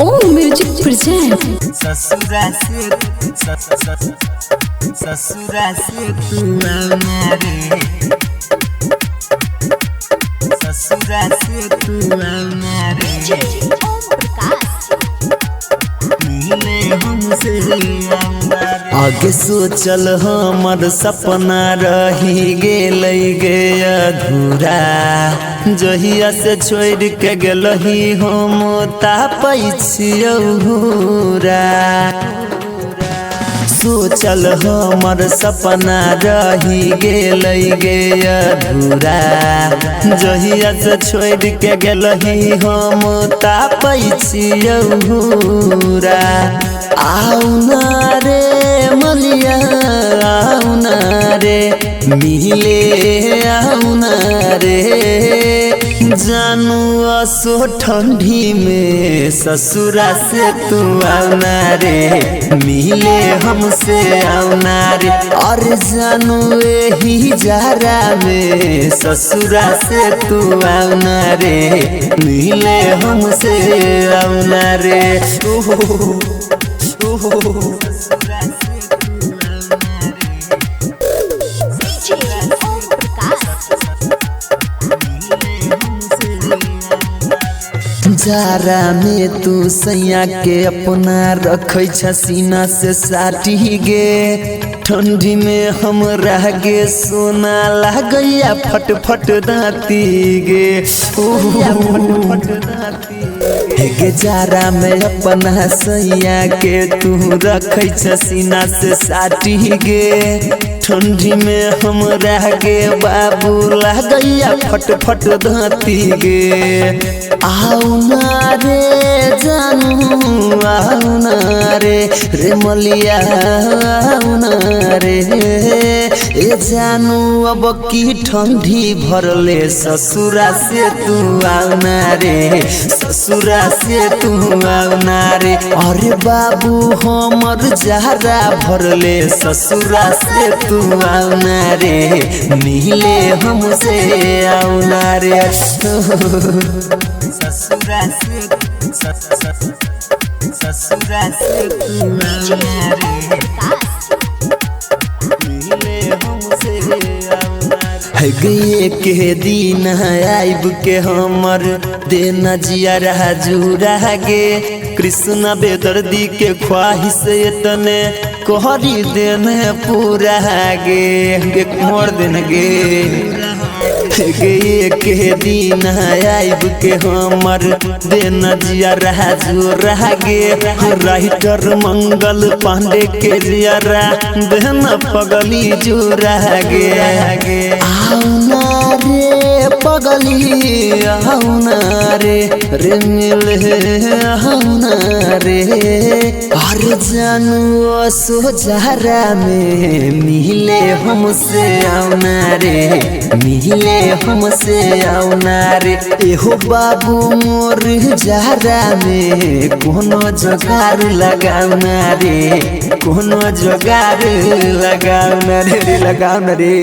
ओम music present. ससुरा से तू आना रे, ससुरा से तू आना रे, मिले हमसे आना रे। आगे सोचल हमर सपना रही गेल गे अधूरा, जहिया से छोड़ के गेलही हम तापै छियौरा। सोचल हमर सपना रही गेल गे अधूरा, जहिया से छोड़ के गेलही हम तापै छियौरा। आउना रे मलिया आउना रे, मिले आउना रे, जानू असो ठंडी में ससुरा से तू आउना रे, मिले हमसे आउना रे। और जानू यही जारा में ससुरा से तू आउना रे, मिले हमसे आउना रे। जारा में तू सैया के अपना रखै छ सीना से साटी गे, ठंडी में हम रह गे सोना लागैया फट फट दाती गे। गे जारा में अपना सैया के तू रखै छ सीना से साटी गे, ठंडी में हम रह गे बाबू लागैया फट फट दाती गे। आउना रे जानू आउना रे, रे मलिया आउना रे, ए जानू अब की ठंडी भरले ससुरा से तू आउना रे, ससुरा से तू आउना रे। अरे बाबू हमर जारा भरले ससुरा से तू आउना रे, मिले हमसे आउना रे। ससुरा से तू आना रे, मिले हमसे आना रे। गए के दिन आइब के हमर देना जिया रहा जुरा गे, कृष्ण बेदर्दी के ख्वाहिश तने कोहरी देने पूरा गे, मोर दिन गे। गए के दिन आइब के हमर देना जिया रहा जुरा गे, राइटर मंगल पांडे के जियारा देना पगली जुरा गे। आउना रे पगली आउना रे, रे मिले आउना रे। और जानू असो जारा में मिले हमसे आउना रे, मिले हमसे आउना रे। एहो बाबू मोर जारा में कोनो जोगार लगाउना रे, कोनो जोगार लगाउना रे, लगाउना रे।